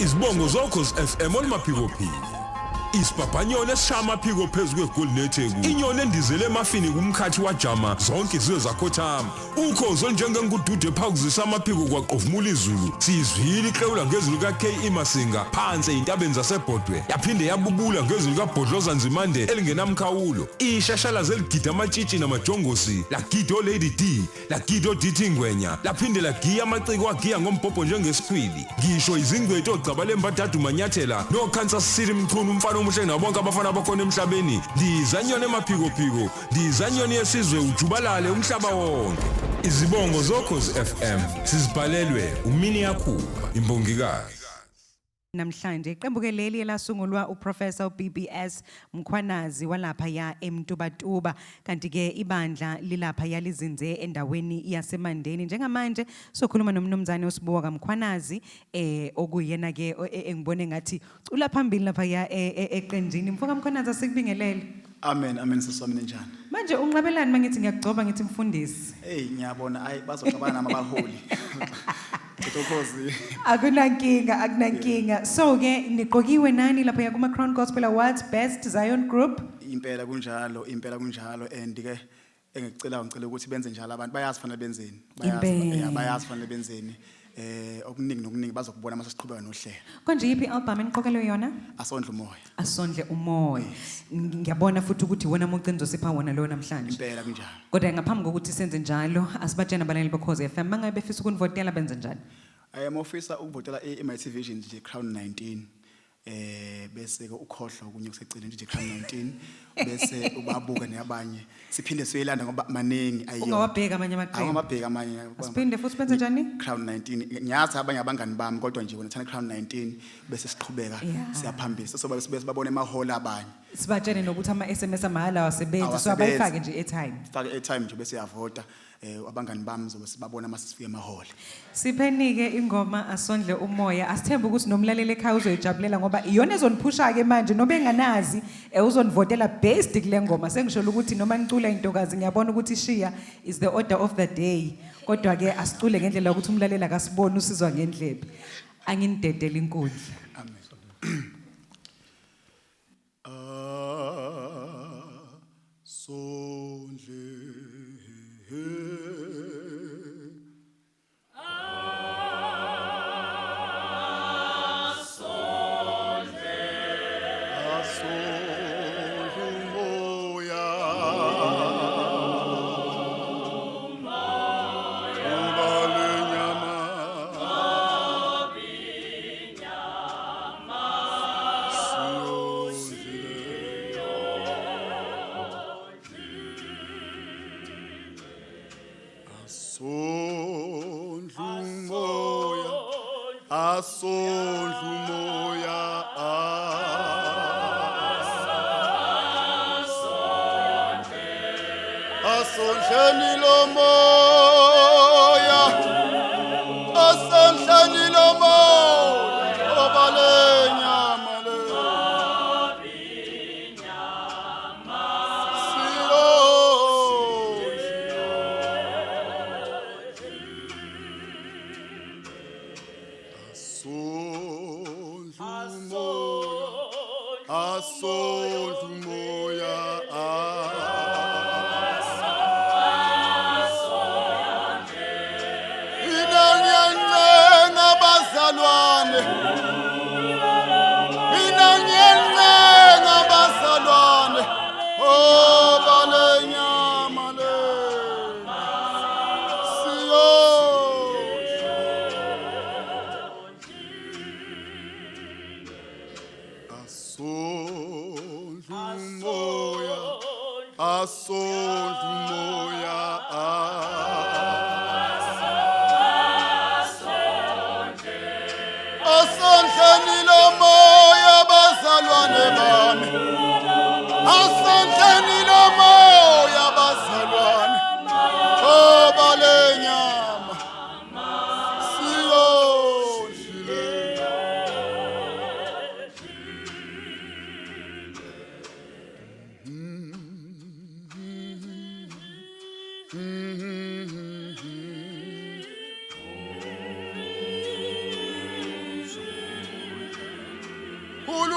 Izibongo zokhozi FM olumaphikophiko. Isibhabhanyone esishama phiko phezulu kweGolnetheku. Inyoni endizele emafini kumkhathi wajama zonke izizwe zakhothama. Ukhozo njengengudude ephakuzisa amaphiko kwaqovumula izulu. Sizwile iqhewula ngezulu kaK Masinga phansi intabeni zaseBhodwe. Yaphinde yabubula ngezulu kaBhodloza Nzimande elingenamkhawulo. Ishashalazi eligida amatshitshi namajongosi. Lagido Lady D, lagido DT Ngwenya. Laphinde lagiya amaciko agiya ngombhobho njengesikhwili. Ngisho izingcwethi ogcabale mbadadu manyathela no Kansas City mchunu umfana omuhle nabonke abafana abakhona emhlabeni. Ndizanyone emaphikophiko, ndizanyone yesizwe ujubalale umhlaba wonke. Izibongo zokhozi FM sizibhalelwe umini yakhuba imbongikazi. Namhlanje iqembu ke leli elasungulwa uProfessor BBS Mkhwanazi walapha ya eMtubatuba kanti ke ibandla lilapha yalizinze endaweni yaseMandeni njengamanje sokhuluma nomnumzane uSibuka Mkhwanazi okuyena ke engibone ngathi ucula phambili lapha ya eqenjini mfoka Mkhwanazi asikubingelele. Amen siswami njani. Manje unqabelani mangithi ngiyagcoba ngithi mfundisi. Ngiyabona bazoxabana nama baholi. Ngithokozi. Akunankinga. So ke niqokiwe nani lapha kuma Crown Gospel Awards Best Zion Group? Impela kunjalo and ke ngicela ukuthi benze njalo abantu bayazi fanele benzeni. Bayazi fanele benzeni. Okuningi bazokubona mase siqhubeka nohlelo. Konje yipi album eniqokelwe yona? Asondle umoya. Ngiyabona futhi ukuthi wona uMucinzo sipha wona lo namhlanje. Impela kunjalo. Kodwa ngaphambi kokuthi senze njalo asibatshena abalaleli beKhozi FM mangabe befisa ukunivotela benze njani? Ofisa ukuvotela eMIT Vision nje Crown 19. Bese ke ukhohlwa okunye kusecile nje Crown 19 bese ubabuka neyabanye siphinde siyelanda ngoba maningi ayiyo ungawabheka amanye amaqembu awamabheka amanye siphinde futhi benze njani Crown 19 ngiyazi abanye abangani bami kodwa nje wona thana Crown 19 bese siqhubeka siyaphambisa so bese babone emaholo abanye sibatshene nokuthi ama SMS amahala wasebenza so abayifake nje airtime fake airtime nje bese yavota abangani bami zobe sibabona mase sifike emaholo siphenike ingoma asondle umoya asithemba ukuthi nomlaleli ekhaya uzoyijabulela ngoba iyona ezoniphusha ke manje nobe enganazi uzonivotela based kule ngoma sengisho ukuthi noma ngicula intokazi ngiyabona ukuthi Shia is the order of the day kodwa ke asicule ngendlela ukuthi umlalela akasibone usizwa ngendlebe anginidedela inkundla amen sondle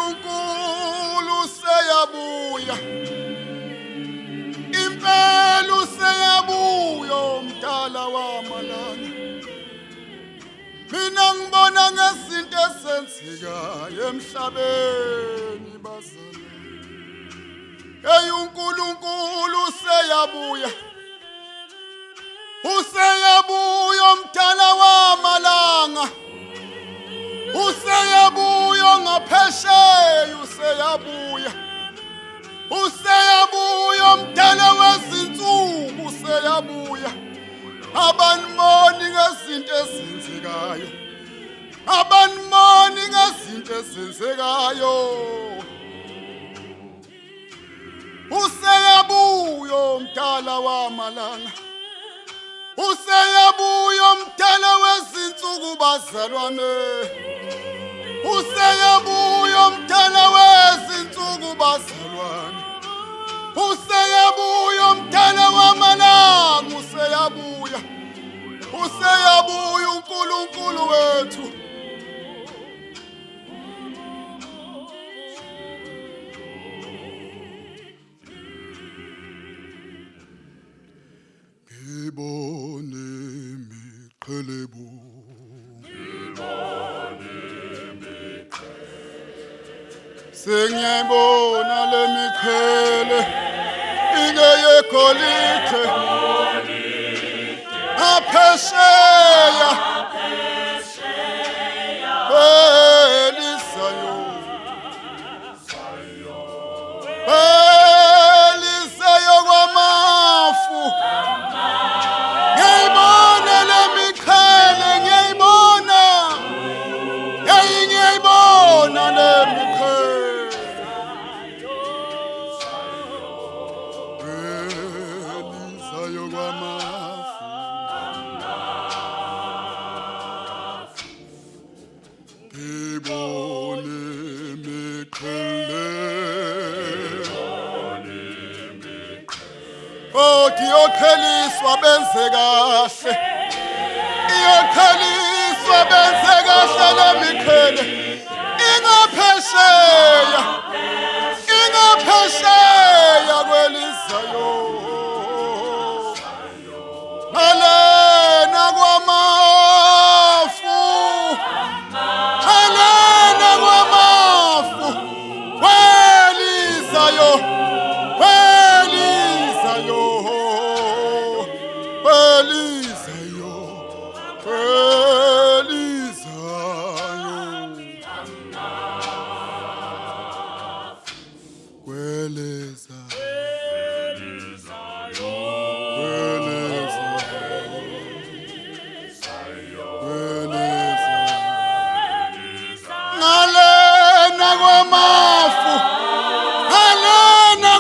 uNkulunkulu seyabuya impela useyabuya umdala wamalanga mina ngibona ngezinto esenzekayo emhlabeni bazana hey uNkulunkulu seyabuya useyabuya umdala wamalanga useyabuya ngaphesheya useyabuya umdala wezinsuku useyabuya abanimoni ngezinto ezenzekayo abanimoni ngezinto ezenzekayo useyabuya umdala wamalanga useyabuya umdala wezinsuku bazalwane useyabuya umdala wezinsuku bazalwane useyabuya umdala wamalanga useyabuya uNkulunkulu wethu ngibone miqhelebu sengiyayibona lemiqhele ingeyegolide aphesheya elisayo kwamafu ngiyayibona lemiqhele ngiyayibona lemiqhele elisayo kwamafu ngibone miqhele iyokheliswa benze kahle iyokheliswa benze kahle lemiqhele ingaphesheya kwelizayo alena kwamafu kwelizayo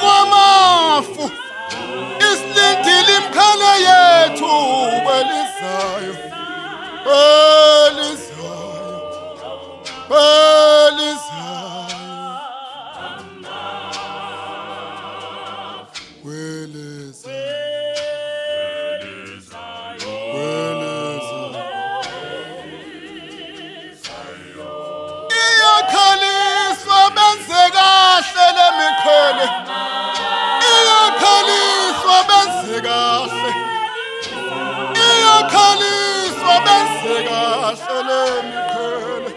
kwamafu isilindile imkhale yethu kwelizayo iyakhaliswa benze kahle lemiqhele iyakhaliswa benze kahle lemiqhele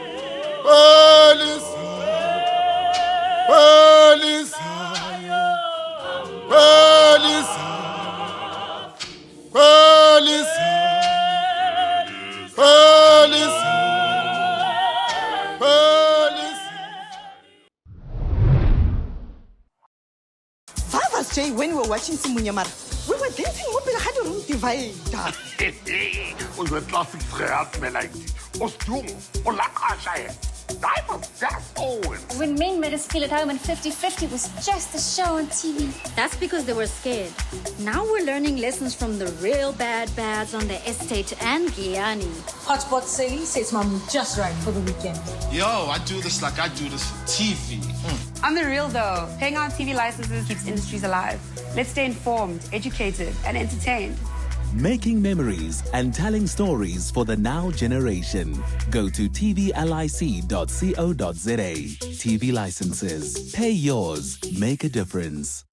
Father's Day when we were watching Simunyamara, we were dancing mobile had a room divider. Onze classic gehaald, Melanie. Ons doen, Olakasha. I was just old. When men made us feel at home and 50-50 was just a show on TV. That's because they were scared. Now we're learning lessons from the real bads on the estate and Giyani. Hotspot Sally sets my mood just right for the weekend. Yo, I do this like I do this for TV. I'm the real though. Paying our TV licenses keeps industries alive. Let's stay informed, educated, and entertained. making memories and telling stories for the now generation. Go to tvlic.co.za. TV licenses. Pay yours. Make a difference.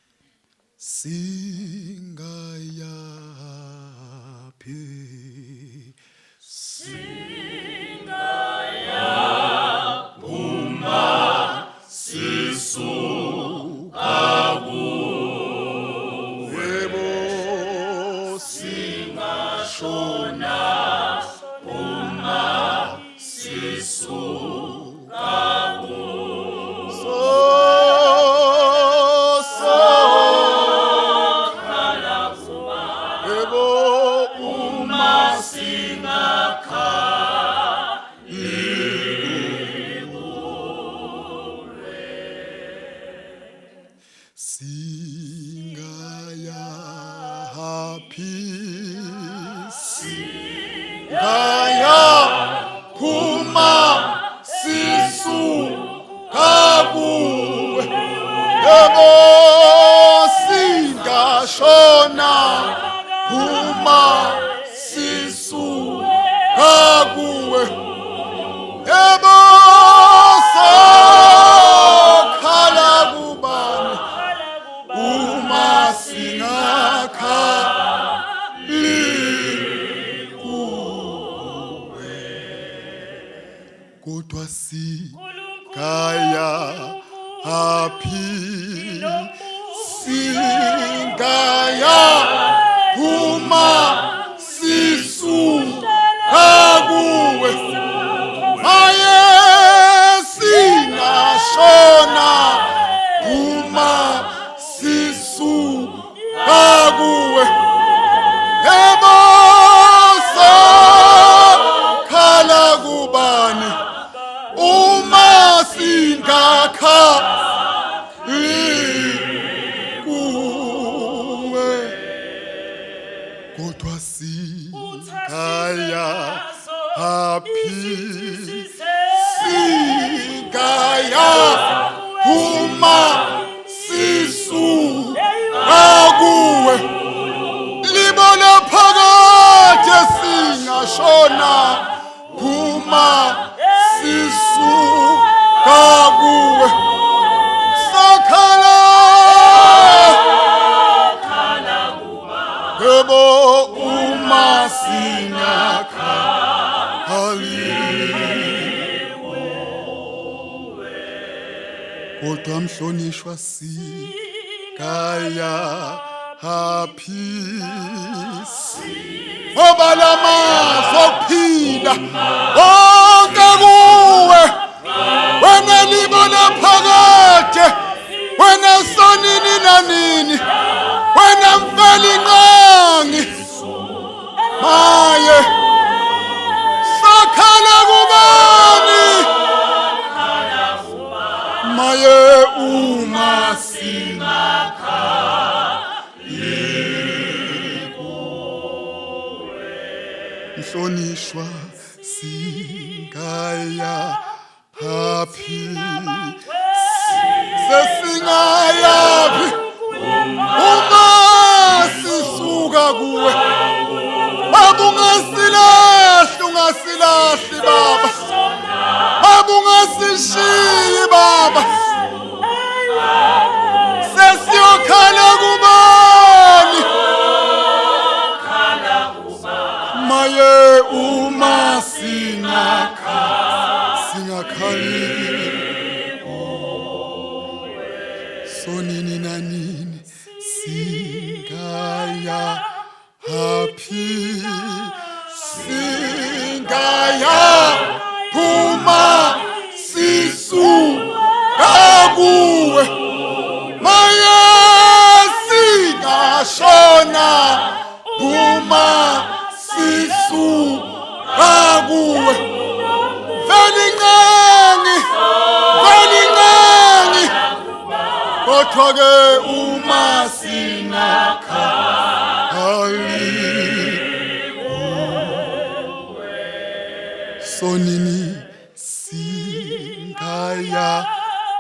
Sonini singaya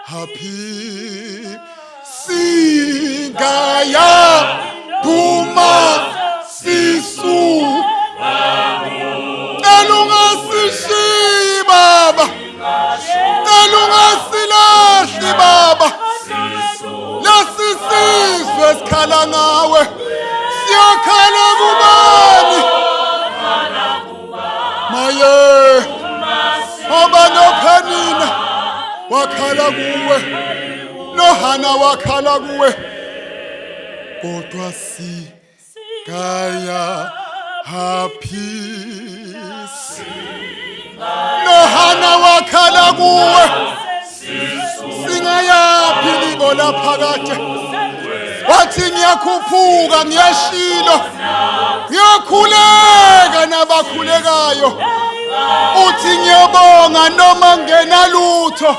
happy singaya puma sisu maye ngoba noPenina wakhala kuwe noHana wakhala kuwe kodwa sigaya happy noHana wakhala kuwe singayaphi libo laphakade wathi ngiyakhuphuka ngiyashilo ngiyakhuleka nabakhulekayo uthi ngiyabonga noma ngena lutho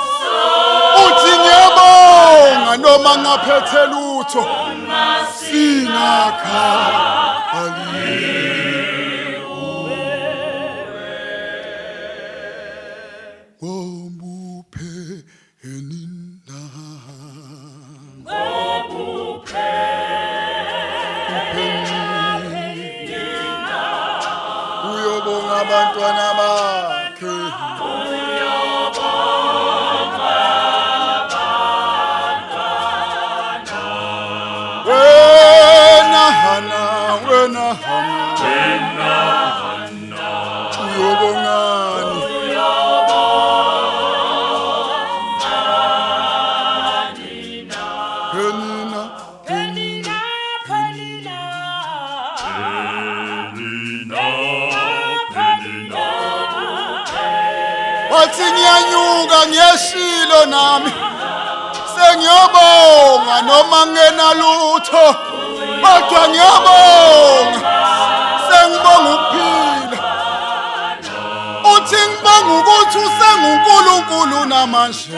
uthi ngiyabonga noma ngaphethe lutho singakhali abantwana bakhe wena Hana uyobongani wathi ngiyanyuka ngiyeshilo nami sengiyobonga noma ngena lutho kodwa ngiyabonga sengibonga ukuphila uthi ngibonga ukuthi usenguNkulunkulu namanje